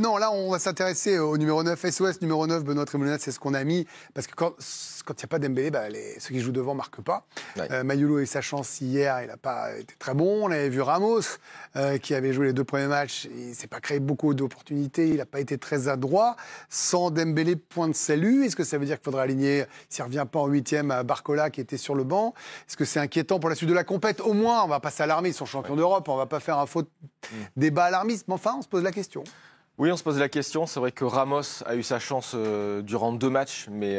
Non, là, on va s'intéresser au numéro 9, SOS numéro 9, Benoît Trémolina, c'est ce qu'on a mis, parce que quand il n'y a pas Dembélé, ceux qui jouent devant ne marquent pas. Ouais. Mayulu a eu sa chance hier, il n'a pas été très bon. On avait vu Ramos, qui avait joué les 2 premiers matchs, il ne s'est pas créé beaucoup d'opportunités, il n'a pas été très adroit. Sans Dembélé, point de salut. Est-ce que ça veut dire qu'il faudra aligner, s'il ne revient pas en 8e, à Barcola, qui était sur le banc? Est-ce que c'est inquiétant pour la suite de la compète? Au moins, on ne va pas s'alarmer, ils sont champions d'Europe, on ne va pas faire un faux débat alarmiste, mais enfin, on se pose la question. Oui, on se pose la question. C'est vrai que Ramos a eu sa chance durant 2 matchs, mais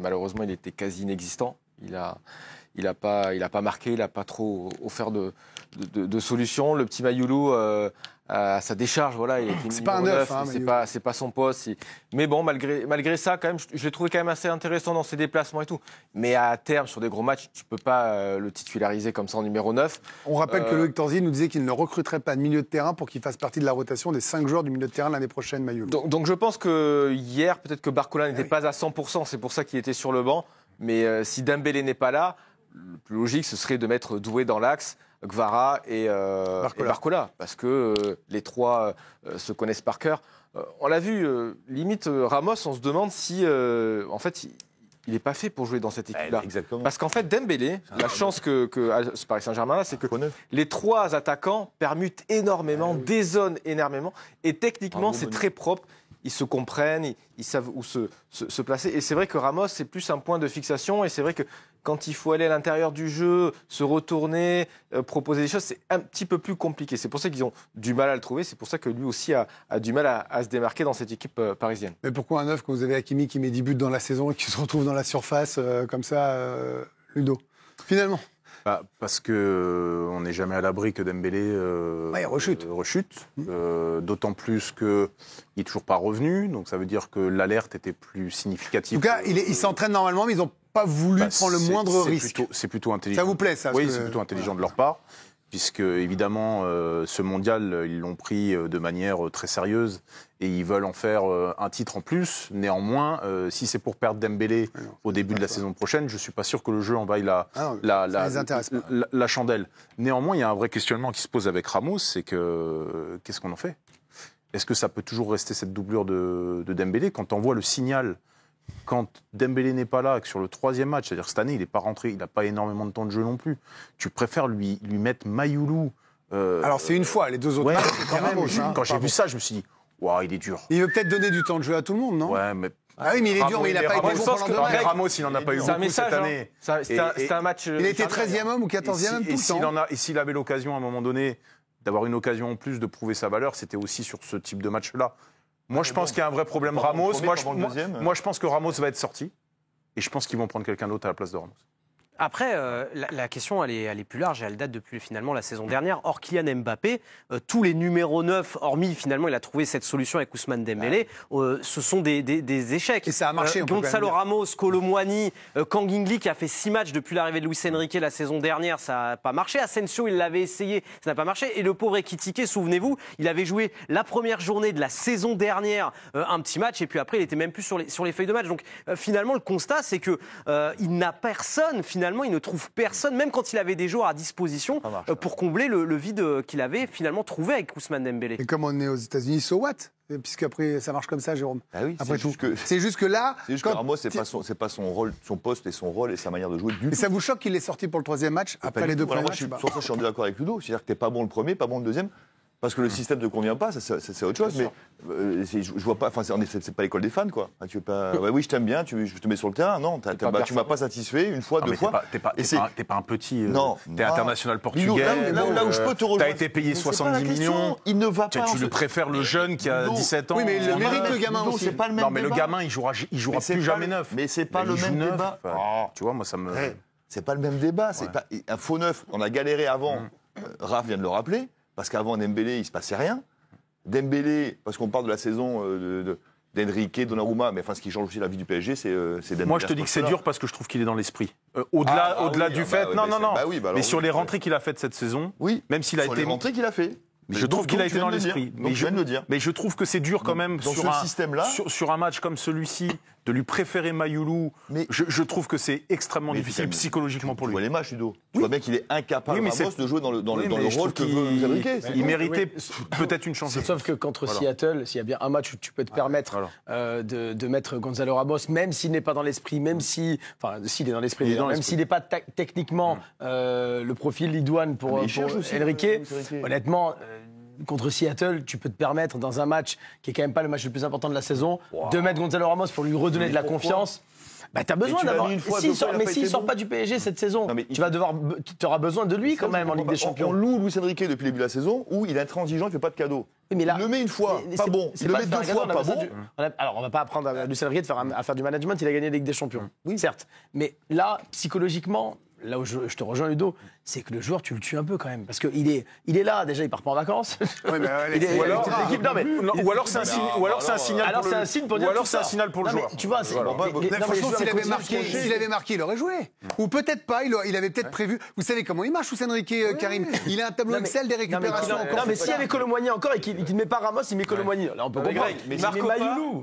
malheureusement, il était quasi inexistant. Il a pas marqué, il n'a pas trop offert de solutions. Le petit Mayulu, à sa décharge, voilà, il est c'est pas un neuf, c'est pas son poste. Mais bon, malgré ça, quand même, je l'ai trouvé quand même assez intéressant dans ses déplacements et tout. Mais à terme, sur des gros matchs, tu peux pas le titulariser comme ça en numéro 9. On rappelle que Loïc Tanzi nous disait qu'il ne recruterait pas de milieu de terrain pour qu'il fasse partie de la rotation des 5 joueurs du milieu de terrain l'année prochaine, Mayulu. Donc je pense que hier, peut-être que Barcola n'était pas à 100%, c'est pour ça qu'il était sur le banc. Mais si Dembélé n'est pas là, le plus logique, ce serait de mettre Doué dans l'axe, Kvara et Barcola, parce que les 3 se connaissent par cœur. On l'a vu, limite Ramos, on se demande si, en fait, il n'est pas fait pour jouer dans cette équipe-là. Parce qu'en fait, Dembélé, la chance que Paris Saint-Germain a, c'est que les 3 attaquants permutent énormément, dézonent énormément, et techniquement, c'est très propre. Ils se comprennent, ils savent où se placer. Et c'est vrai que Ramos, c'est plus un point de fixation. Et c'est vrai que quand il faut aller à l'intérieur du jeu, se retourner, proposer des choses, c'est un petit peu plus compliqué. C'est pour ça qu'ils ont du mal à le trouver. C'est pour ça que lui aussi a du mal à se démarquer dans cette équipe parisienne. Mais pourquoi un 9 quand vous avez Hakimi qui met 10 buts dans la saison et qui se retrouve dans la surface comme ça, Ludo, finalement? Parce qu'on n'est jamais à l'abri que Dembélé rechute. D'autant plus qu'il n'est toujours pas revenu. Donc ça veut dire que l'alerte était plus significative. En tout cas, il s'entraîne normalement, mais ils n'ont pas voulu prendre le moindre risque. C'est plutôt intelligent. Ça vous plaît, ça? Oui, c'est plutôt intelligent de leur part. Puisque, évidemment, ce mondial, ils l'ont pris de manière très sérieuse et ils veulent en faire un titre en plus. Néanmoins, si c'est pour perdre Dembélé au début de la saison prochaine, je ne suis pas sûr que le jeu envaille la chandelle. Néanmoins, il y a un vrai questionnement qui se pose avec Ramos, c'est que qu'est-ce qu'on en fait? Est-ce que ça peut toujours rester cette doublure de Dembélé quand on voit le signal? Quand Dembélé n'est pas là, que sur le 3e match, c'est-à-dire cette année, il n'est pas rentré, il n'a pas énormément de temps de jeu non plus. Tu préfères lui mettre Mayulu. Alors c'est une fois, les 2 autres matchs, quand même. Quand j'ai vu ça, je me suis dit, waouh, il est dur. Il veut peut-être donner du temps de jeu à tout le monde, non? Ouais, mais. Ah oui, mais il est dur, mais il n'a pas été bon pendant 2 matchs. Ramos, il n'en a pas eu beaucoup cette année. C'est un match. Il a été 13e homme ou 14e homme tout le temps. Et s'il avait l'occasion, à un moment donné, d'avoir une occasion en plus de prouver sa valeur, c'était aussi sur ce type de match-là. Moi, je pense qu'il y a un vrai problème Ramos. Moi, je pense que Ramos va être sorti. Et je pense qu'ils vont prendre quelqu'un d'autre à la place de Ramos. Après, la question, elle est plus large et elle date depuis finalement la saison dernière. Hors Kylian Mbappé, tous les numéros 9, hormis finalement, il a trouvé cette solution avec Ousmane Dembélé, ce sont des échecs. Et ça a marché. Gonzalo Ramos, Kolo Muani, Kang In-lee qui a fait 6 matchs depuis l'arrivée de Luis Enrique la saison dernière, ça n'a pas marché. Asensio, il l'avait essayé, ça n'a pas marché. Et le pauvre Ekitike, souvenez-vous, il avait joué la première journée de la saison dernière un petit match et puis après, il était même plus sur les feuilles de match. Donc finalement, le constat, c'est que il n'a personne finalement. Il ne trouve personne, même quand il avait des joueurs à disposition, pour combler le vide qu'il avait finalement trouvé avec Ousmane Dembélé. Et comme on est aux États-Unis, so what? Puisqu'après, ça marche comme ça, Jérôme. Ah oui, après tout. C'est juste que là. C'est juste que Ramos, c'est pas son rôle, son poste et son rôle et sa manière de jouer du tout. Et ça vous choque qu'il est sorti pour le 3e match, après les 2 premiers matchs? Sur ça, je suis en d'accord avec Ludo. C'est-à-dire que t'es pas bon le premier, pas bon le deuxième. Parce que le système ne te convient pas, c'est autre chose. Mais je vois pas. Enfin, c'est pas l'école des fans, quoi. Tu veux pas. Ouais, oui, je t'aime bien. Je te mets sur le terrain. Non, tu m'as pas satisfait une fois, 2 fois. T'es pas un petit. Non. T'es international portugais. Là où je peux te rejoindre. T'as été payé 70 millions. Il ne va pas. Tu le préfères le jeune qui a 17 ans. Oui, mais il le mérite le gamin aussi. Non, mais le gamin, il jouera plus jamais 9. Mais c'est pas le même débat. Tu vois, moi, ça me. C'est pas le même débat. C'est pas un faux neuf. On a galéré avant. Raph vient de le rappeler. Parce qu'avant Dembélé, il ne se passait rien. Dembélé, parce qu'on parle de la saison d'Enrique, Donnarumma, mais enfin, ce qui change aussi la vie du PSG, c'est Dembélé. Moi, je te dis que c'est dur parce que je trouve qu'il est dans l'esprit. Au-delà du fait. Non. Mais sur les rentrées qu'il a faites cette saison, même s'il a été. Sur les rentrées qu'il a fait. Je trouve qu'il a été dans l'esprit. Mais je viens de le dire. Mais je trouve que c'est dur quand même dans ce système-là. Sur un match comme celui-ci, de lui préférer Mayoulou. Je trouve que c'est extrêmement difficile psychologiquement pour lui. Tu vois les matchs, Ludo. Tu vois bien qu'il est incapable de jouer dans le rôle que veut Luis Enrique. Il méritait peut-être une chance. Sauf que contre Seattle, s'il y a bien un match où tu peux te permettre de mettre Gonzalo Ramos, même s'il n'est pas dans l'esprit, même si, enfin, s'il est dans l'esprit, même s'il n'est pas techniquement le profil idoine pour Enrique, honnêtement. Contre Seattle, tu peux te permettre, dans un match qui est quand même pas le match le plus important de la saison, de mettre Gonzalo Ramos pour lui redonner de la confiance. Bah, t'as besoin d'avoir. Mais s'il sort pas du PSG cette saison, tu auras besoin de lui quand même en Ligue des Champions. On loue Luis Enrique depuis le début de la saison où il est intransigeant, il fait pas de cadeaux. Mais là, il le met une fois, pas bon. Il le met deux fois, pas bon. Alors, on va pas apprendre à Luis Enrique à faire du management. Il a gagné la Ligue des Champions. Oui, certes. Mais là, psychologiquement. Là où je te rejoins, Ludo, c'est que le joueur, tu le tues un peu quand même. Parce qu'il est là, déjà, il part pas en vacances. Ou alors c'est un signe pour le joueur. Tu vois, franchement, s'il avait marqué, il aurait joué. Ou peut-être pas, il avait peut-être prévu. Vous savez comment il marche, Luis Enrique, Karim. Il a un tableau Excel des récupérations. Non, mais s'il y avait Colomboigny encore et qu'il ne met pas Ramos, il met Colomboigny. Là, on peut comprendre. Mais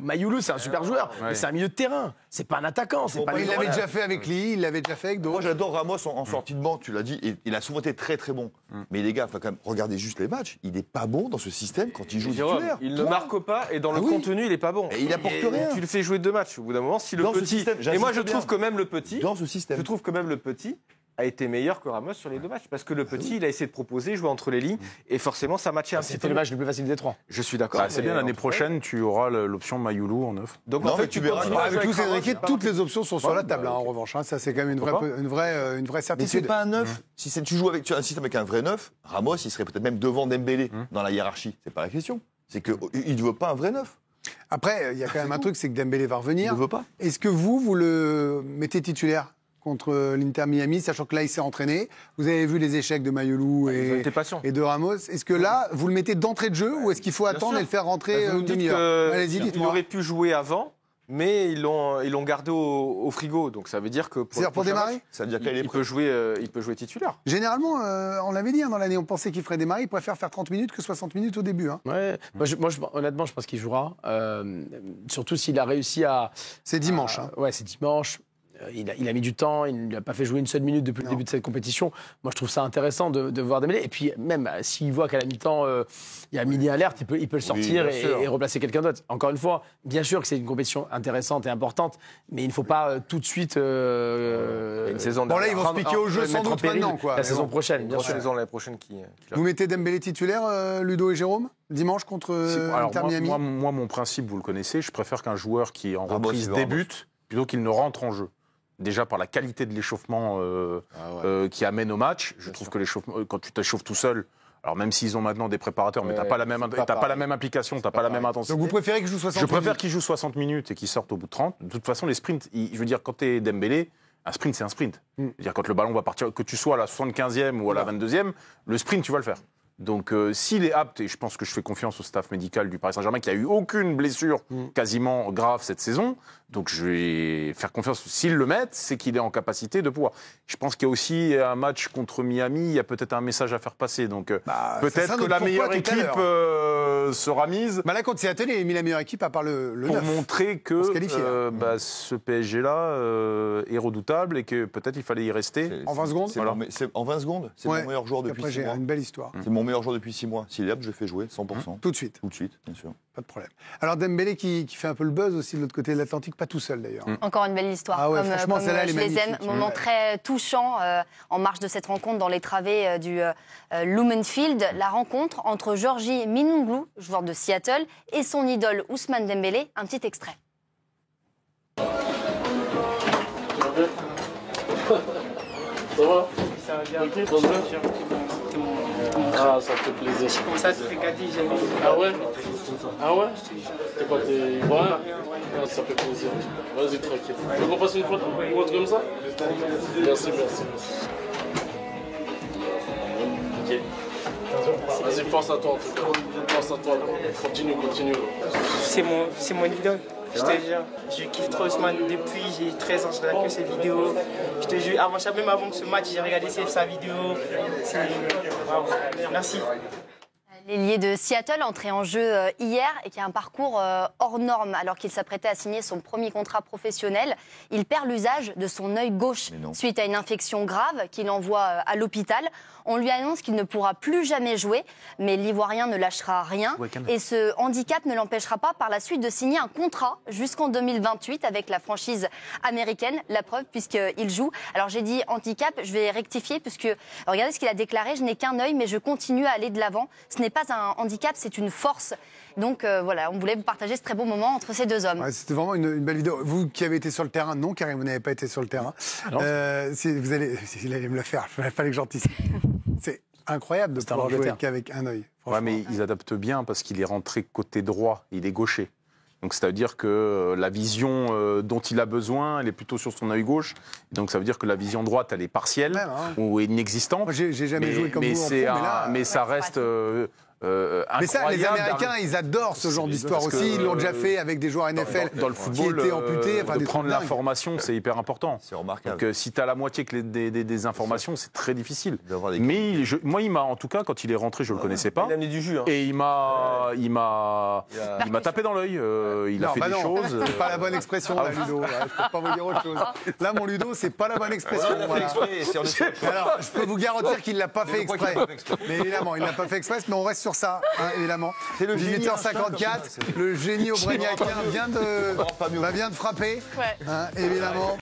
Mayoulou, c'est un super joueur. Mais c'est un milieu de terrain. C'est pas un attaquant. Il l'avait déjà fait avec Lee, il l'avait déjà fait avec d'autres. Moi, j'adore Ramos en sortie de banc, tu l'as dit, et il a souvent été très très bon. Mais les gars, faut quand même regarder juste les matchs. Il n'est pas bon dans ce système quand il joue titulaire. Il ne marque pas et dans le contenu, il n'est pas bon. Et il apporte rien. Tu le fais jouer 2 matchs. Au bout d'un moment, si le petit. Et moi, je trouve que même le petit. Dans ce système. Je trouve que même le petit a été meilleur que Ramos sur les 2 matchs. Parce que le petit, il a essayé de proposer, jouer entre les lignes. Et forcément, ça matchait un petit peu. C'était le match le plus facile des 3. Je suis d'accord. C'est bien, l'année prochaine, tu auras l'option Mayoulou en 9. Donc en fait, tu verras. Avec Luis Enrique, toutes les options sont sur la table, en revanche. Ça, c'est quand même une vraie certitude. Mais c'est pas un 9. Si tu joues avec un système avec un vrai 9, Ramos, il serait peut-être même devant Dembélé dans la hiérarchie. C'est pas la question. C'est qu'il ne veut pas un vrai 9. Après, il y a quand même un truc, c'est que Dembélé va revenir. Il ne veut pas. Est-ce que vous le mettez titulaire contre l'Inter Miami, sachant que là, il s'est entraîné. Vous avez vu les échecs de Mayoulou et de Ramos. Est-ce que là, vous le mettez d'entrée de jeu ou est-ce qu'il faut attendre et le faire rentrer une demi-heure ? Allez-y, dites-moi. Il aurait pu jouer avant, mais ils l'ont gardé au frigo. Donc ça veut dire que pour démarrer, ça veut dire qu'il peut jouer titulaire. Généralement, on l'avait dit dans l'année, on pensait qu'il ferait démarrer. Il préfère faire 30 minutes que 60 minutes au début. Ouais. Honnêtement, je pense qu'il jouera. Surtout s'il a réussi à. C'est dimanche. Ouais, c'est dimanche. Il a mis du temps, il ne l'a pas fait jouer une seule minute depuis le début de cette compétition. Moi, je trouve ça intéressant de voir Dembélé. Et puis, même s'il voit qu'à la mi-temps, il y a mini alerte, il peut le sortir et replacer quelqu'un d'autre. Encore une fois, bien sûr que c'est une compétition intéressante et importante, mais il ne faut pas tout de suite. Une saison là, ils vont se piquer au jeu sans doute maintenant. La saison prochaine, bien sûr. L'année prochaine Vous mettez Dembélé titulaire, Ludo et Jérôme, dimanche contre Inter Miami ? Moi, mon principe, vous le connaissez, je préfère qu'un joueur qui en reprise débute plutôt qu'il ne rentre en jeu. Déjà par la qualité de l'échauffement qui amène au match. Je trouve que l'échauffement, quand tu t'échauffes tout seul, alors même s'ils ont maintenant des préparateurs, mais t'as pas la même implication, t'as pas la même intensité. Donc vous préférez qu'il joue 60 minutes ? Je préfère qu'il joue 60 minutes et qu'il sorte au bout de 30. De toute façon, les sprints, je veux dire, quand t'es Dembélé, un sprint, c'est un sprint. Je veux dire, quand le ballon va partir, que tu sois à la 75e ou à la 22e, le sprint, tu vas le faire. Donc s'il est apte, et je pense que je fais confiance au staff médical du Paris Saint-Germain qui a eu aucune blessure quasiment grave cette saison, donc je vais faire confiance. S'ils le mettent, c'est qu'il est en capacité de pouvoir. Je pense qu'il y a aussi un match contre Miami, il y a peut-être un message à faire passer. Donc peut-être que la meilleure équipe sera mise. Là, contre Seattle, il a mis la meilleure équipe à part le pour 9. Montrer que ce PSG-là est redoutable et que peut-être il fallait y rester. En 20 secondes En 20 secondes, c'est mon meilleur joueur depuis 6 mois. J'ai une belle histoire. C'est mon meilleur joueur depuis 6 mois. S'il est apte, je le fais jouer 100%. Tout de suite. Tout de suite, bien sûr. Pas de problème. Alors Dembélé qui fait un peu le buzz aussi de l'autre côté de l'Atlantique, pas tout seul d'ailleurs. Encore une belle histoire. Ah ouais, franchement, celle-là, elle est magnifique. Je les aime. Moment très touchant en marge de cette rencontre dans les travées du Lumen Field. La rencontre entre Georgi Minunglou, joueur de Seattle, et son idole Ousmane Dembélé. Un petit extrait. Ça va? Ça va bien. Ah, ça fait plaisir. C'est comme ça, tu fais gâter, j'aime bien. Ah ouais? Ah ouais? T'es quoi, t'es ivoirien? Ah, ça fait plaisir. Vas-y, tranquille. Tu veux qu'on fasse une photo comme ça? Merci. Ok. Vas-y, force à toi en tout cas. Force à toi. Continue. C'est mon idole. Je te jure, je kiffe trop Ousmane depuis j'ai 13 ans, je regarde que ses vidéos. Je te jure, même avant ce match, j'ai regardé sa vidéo. Wow. Merci. L'ailier de Seattle, entré en jeu hier et qui a un parcours hors norme alors qu'il s'apprêtait à signer son premier contrat professionnel. Il perd l'usage de son œil gauche suite à une infection grave qu'il envoie à l'hôpital. On lui annonce qu'il ne pourra plus jamais jouer, mais l'Ivoirien ne lâchera rien. Et ce handicap ne l'empêchera pas par la suite de signer un contrat jusqu'en 2028 avec la franchise américaine. La preuve, puisqu'il joue. Alors j'ai dit handicap, je vais rectifier, puisque regardez ce qu'il a déclaré, je n'ai qu'un œil, mais je continue à aller de l'avant. Ce n'est pas un handicap, c'est une force. Donc voilà, on voulait vous partager ce très beau moment entre ces deux hommes. Ouais, c'était vraiment une belle vidéo. Vous qui avez été sur le terrain, non, Karim, vous n'avez pas été sur le terrain. Vous allez me le faire, il fallait que j'anticipe. C'est incroyable de pouvoir jouer qu'avec un œil. Ouais, mais ils adaptent bien parce qu'il est rentré côté droit, il est gaucher. Donc ça veut dire que la vision dont il a besoin, elle est plutôt sur son œil gauche. Donc ça veut dire que la vision droite, elle est partielle ou inexistante. Moi, j'ai jamais joué comme vous mais ça reste incroyable. Mais ça, les Américains, ils adorent ce genre d'histoire aussi. Ils l'ont déjà fait avec des joueurs NFL dans le football, qui étaient amputés. De prendre l'information, c'est hyper important. C'est remarquable. Donc si tu as la moitié des informations, c'est très difficile. Mais moi, il m'a, en tout cas, quand il est rentré, je ne le connaissais pas. Il a amené du jus. Et il m'a tapé dans l'œil. Il a fait des choses. C'est pas la bonne expression, là, Ludo. Je peux pas vous dire autre chose. Là, mon Ludo, c'est pas la bonne expression. Alors, je peux vous garantir qu'il l'a pas fait exprès. Mais évidemment, il l'a pas fait exprès, mais on reste sur ça, évidemment. C'est le 18h54, le génie aubrégnaquin vient de frapper, évidemment.